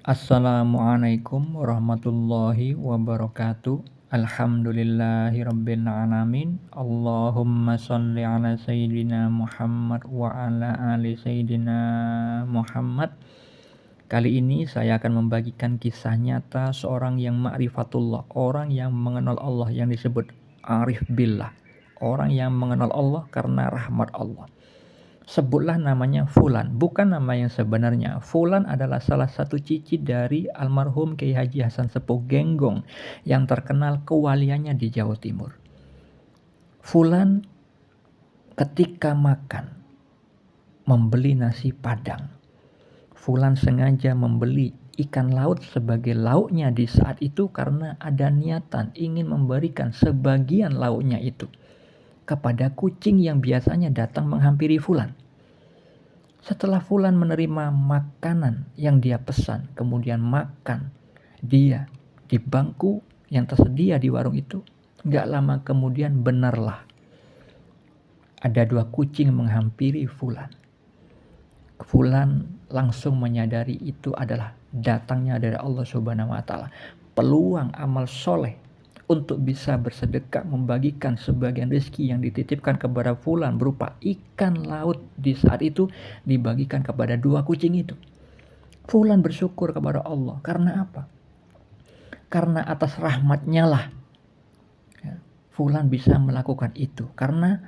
Assalamualaikum warahmatullahi wabarakatuh. Alhamdulillahirabbil alamin. Allahumma shalli ala sayyidina Muhammad wa ala ali sayyidina Muhammad. Kali ini saya akan membagikan kisah nyata seorang yang ma'rifatullah, orang yang mengenal Allah, yang disebut arif billah, orang yang mengenal Allah karena rahmat Allah. Sebutlah namanya Fulan, bukan nama yang sebenarnya. Fulan adalah salah satu cicit dari almarhum Kiai Haji Hasan Sepuh Genggong yang terkenal kewaliannya di Jawa Timur. Fulan ketika makan membeli nasi padang. Fulan sengaja membeli ikan laut sebagai lauknya di saat itu karena ada niatan ingin memberikan sebagian lauknya itu kepada kucing yang biasanya datang menghampiri Fulan. Setelah Fulan menerima makanan yang dia pesan, kemudian makan dia di bangku yang tersedia di warung itu, gak lama kemudian benarlah ada dua kucing menghampiri Fulan. Fulan langsung menyadari itu adalah datangnya dari Allah Subhanahu wa Ta'ala. Peluang amal soleh untuk bisa bersedekah membagikan sebagian rezeki yang dititipkan kepada Fulan berupa ikan laut di saat itu dibagikan kepada dua kucing itu. Fulan bersyukur kepada Allah. Karena apa? Karena atas rahmatnya lah Fulan bisa melakukan itu. Karena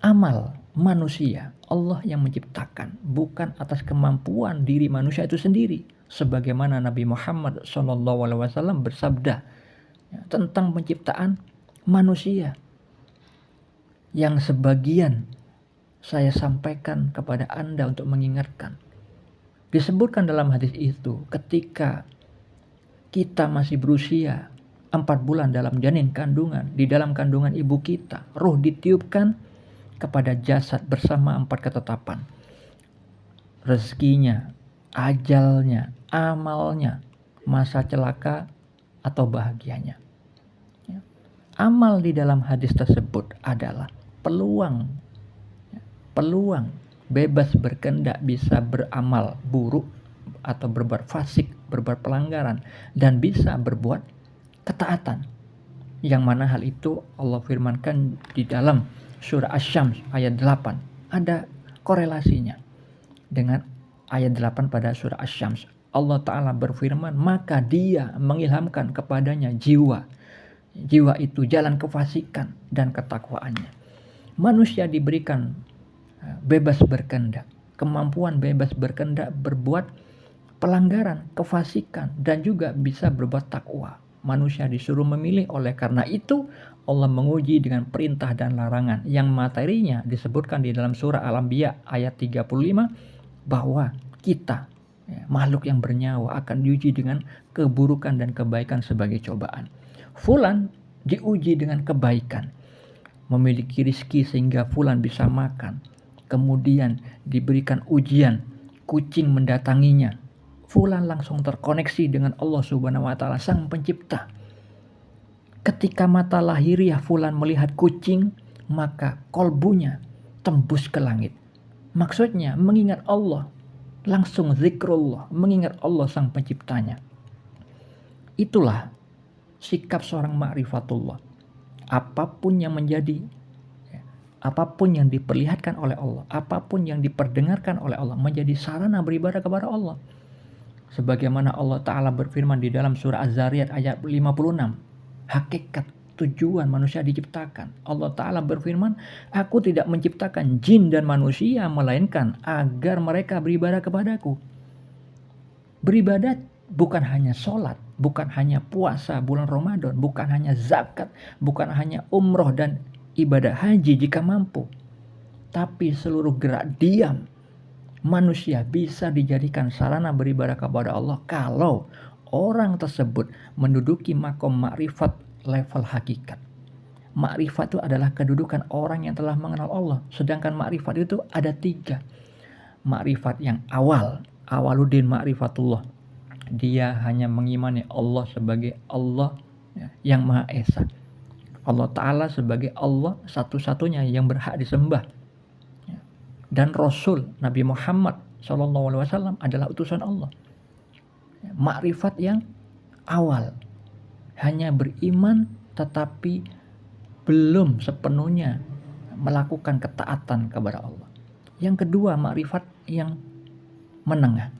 amal manusia Allah yang menciptakan, bukan atas kemampuan diri manusia itu sendiri. Sebagaimana Nabi Muhammad SAW bersabda tentang penciptaan manusia yang sebagian saya sampaikan kepada Anda untuk mengingatkan. Disebutkan dalam hadis itu ketika kita masih berusia 4 bulan dalam janin kandungan, di dalam kandungan ibu kita, ruh ditiupkan kepada jasad bersama 4 ketetapan. Rezekinya, ajalnya, amalnya, masa celaka atau bahagianya. Amal di dalam hadis tersebut adalah peluang bebas berkehendak bisa beramal buruk atau berbuat fasik, berbuat pelanggaran, dan bisa berbuat ketaatan. Yang mana hal itu Allah firmankan di dalam surah Asy-Syams ayat 8. Ada korelasinya dengan ayat 8 pada surah Asy-Syams. Allah Ta'ala berfirman, maka dia mengilhamkan kepadanya jiwa itu jalan kefasikan dan ketakwaannya. Manusia diberikan bebas berkehendak, kemampuan bebas berkehendak berbuat pelanggaran, kefasikan, dan juga bisa berbuat takwa. Manusia disuruh memilih, oleh karena itu Allah menguji dengan perintah dan larangan yang materinya disebutkan di dalam surah Al-Anbiya ayat 35 bahwa kita makhluk yang bernyawa akan diuji dengan keburukan dan kebaikan sebagai cobaan. Fulan diuji dengan kebaikan, memiliki rezeki sehingga Fulan bisa makan. Kemudian diberikan ujian, kucing mendatanginya. Fulan langsung terkoneksi dengan Allah Subhanahu wa Ta'ala, Sang Pencipta. Ketika mata lahiriah Fulan melihat kucing, maka kolbunya tembus ke langit. Maksudnya mengingat Allah, langsung zikrullah, mengingat Allah Sang Penciptanya. Itulah sikap seorang ma'rifatullah. Apapun yang menjadi, apapun yang diperlihatkan oleh Allah, apapun yang diperdengarkan oleh Allah menjadi sarana beribadah kepada Allah. Sebagaimana Allah Ta'ala berfirman di dalam surah Az-Zariyat ayat 56. Hakikat tujuan manusia diciptakan. Allah Ta'ala berfirman, aku tidak menciptakan jin dan manusia melainkan agar mereka beribadah kepadaku. Beribadat bukan hanya sholat, bukan hanya puasa bulan Ramadan, bukan hanya zakat, bukan hanya umroh dan ibadah haji jika mampu. Tapi seluruh gerak diam manusia bisa dijadikan sarana beribadah kepada Allah kalau orang tersebut menduduki makom makrifat level hakikat. Makrifat itu adalah kedudukan orang yang telah mengenal Allah. Sedangkan makrifat itu ada 3. Makrifat yang awal, awaluddin ma'rifatullah. Dia hanya mengimani Allah sebagai Allah yang Maha Esa. Allah Ta'ala sebagai Allah satu-satunya yang berhak disembah. Dan Rasul Nabi Muhammad SAW adalah utusan Allah. Makrifat yang awal, hanya beriman tetapi belum sepenuhnya melakukan ketaatan kepada Allah. Yang kedua, makrifat yang menengah.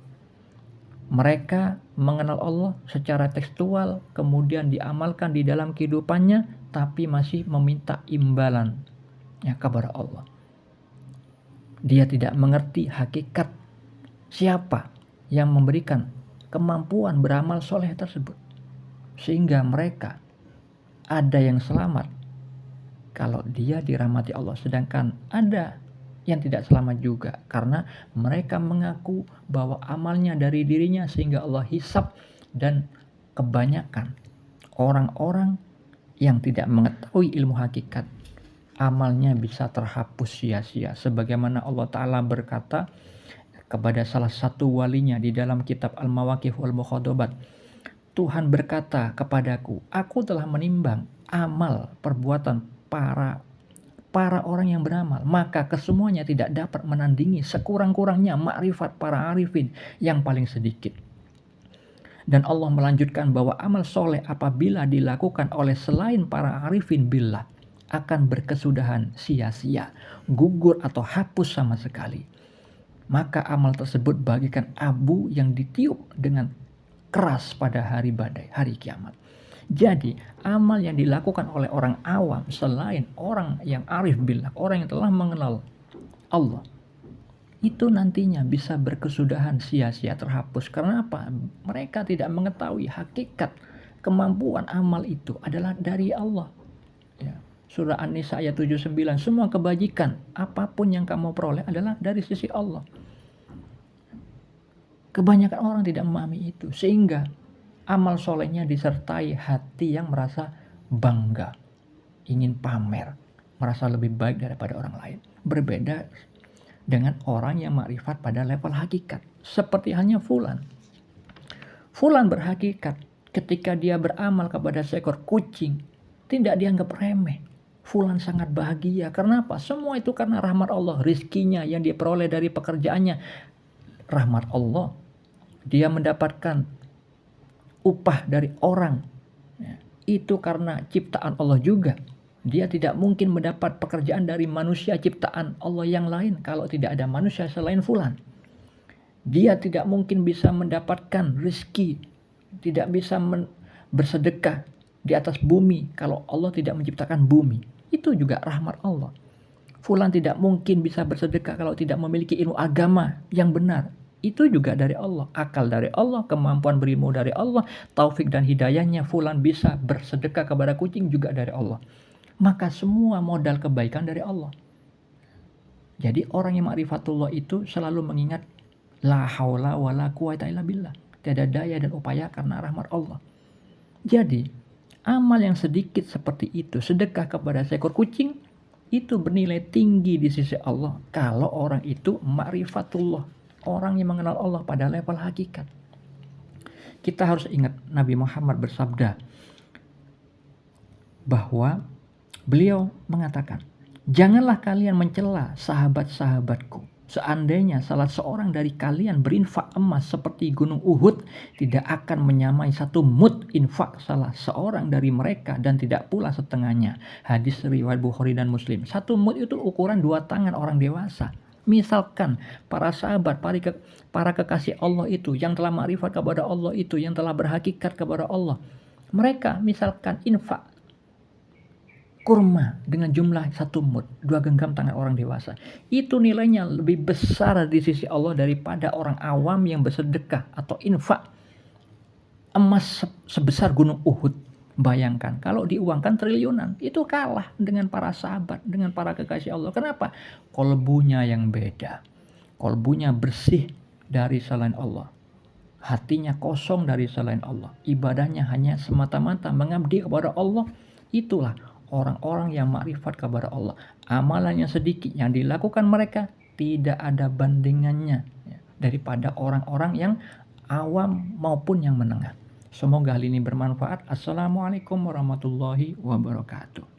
Mereka mengenal Allah secara tekstual, kemudian diamalkan di dalam kehidupannya, tapi masih meminta imbalan kepada Allah. Dia tidak mengerti hakikat siapa yang memberikan kemampuan beramal soleh tersebut. Sehingga mereka ada yang selamat kalau dia dirahmati Allah, sedangkan ada yang tidak selamat juga karena mereka mengaku bahwa amalnya dari dirinya sehingga Allah hisab, dan kebanyakan orang-orang yang tidak mengetahui ilmu hakikat amalnya bisa terhapus sia-sia, sebagaimana Allah Ta'ala berkata kepada salah satu walinya di dalam kitab Al-Mawaqif wal-Mukhadhabat, Tuhan berkata kepadaku, aku telah menimbang amal perbuatan para orang yang beramal, maka kesemuanya tidak dapat menandingi sekurang-kurangnya makrifat para arifin yang paling sedikit. Dan Allah melanjutkan bahwa amal soleh apabila dilakukan oleh selain para arifin billah akan berkesudahan sia-sia, gugur atau hapus sama sekali. Maka amal tersebut bagikan abu yang ditiup dengan keras pada hari badai, hari kiamat. Jadi amal yang dilakukan oleh orang awam selain orang yang arif billah, orang yang telah mengenal Allah, itu nantinya bisa berkesudahan sia-sia, terhapus. Karena apa? Mereka tidak mengetahui hakikat kemampuan amal itu adalah dari Allah. Surah An-Nisa ayat 79, semua kebajikan apapun yang kamu peroleh adalah dari sisi Allah. Kebanyakan orang tidak memahami itu, sehingga amal solehnya disertai hati yang merasa bangga, ingin pamer, merasa lebih baik daripada orang lain. Berbeda dengan orang yang makrifat pada level hakikat. Seperti halnya Fulan. Fulan berhakikat ketika dia beramal kepada seekor kucing, tidak dianggap remeh. Fulan sangat bahagia. Karena apa? Semua itu karena rahmat Allah. Rizkinya yang dia peroleh dari pekerjaannya, rahmat Allah. Dia mendapatkan upah dari orang, itu karena ciptaan Allah juga. Dia tidak mungkin mendapat pekerjaan dari manusia ciptaan Allah yang lain kalau tidak ada manusia selain Fulan. Dia tidak mungkin bisa mendapatkan rezeki, tidak bisa bersedekah di atas bumi kalau Allah tidak menciptakan bumi. Itu juga rahmat Allah. Fulan tidak mungkin bisa bersedekah kalau tidak memiliki ilmu agama yang benar. Itu juga dari Allah, akal dari Allah, kemampuan berilmu dari Allah, taufik dan hidayahnya Fulan bisa bersedekah kepada kucing juga dari Allah. Maka semua modal kebaikan dari Allah. Jadi orang yang ma'rifatullah itu selalu mengingat la haula wala quwata illa billah. Tiada daya dan upaya karena rahmat Allah. Jadi amal yang sedikit seperti itu, sedekah kepada seekor kucing, itu bernilai tinggi di sisi Allah kalau orang itu ma'rifatullah, orang yang mengenal Allah pada level hakikat. Kita harus ingat Nabi Muhammad bersabda bahwa beliau mengatakan, janganlah kalian mencela sahabat-sahabatku. Seandainya salah seorang dari kalian berinfak emas seperti gunung Uhud, tidak akan menyamai satu mud infak salah seorang dari mereka dan tidak pula setengahnya. Hadis riwayat Bukhari dan Muslim. Satu mud itu ukuran 2 tangan orang dewasa. Misalkan para sahabat, para kekasih Allah itu, yang telah ma'rifat kepada Allah itu, yang telah berhakikat kepada Allah, mereka misalkan infak kurma dengan jumlah 1 mud, 2 genggam tangan orang dewasa, itu nilainya lebih besar di sisi Allah daripada orang awam yang bersedekah atau infak emas sebesar gunung Uhud. Bayangkan kalau diuangkan triliunan, itu kalah dengan para sahabat, dengan para kekasih Allah. Kenapa? Kolbunya yang beda. Kolbunya bersih dari selain Allah. Hatinya kosong dari selain Allah. Ibadahnya hanya semata-mata mengabdi kepada Allah. Itulah orang-orang yang makrifat kepada Allah. Amalannya sedikit yang dilakukan mereka tidak ada bandingannya daripada orang-orang yang awam maupun yang menengah. Semoga hal ini bermanfaat. Assalamualaikum warahmatullahi wabarakatuh.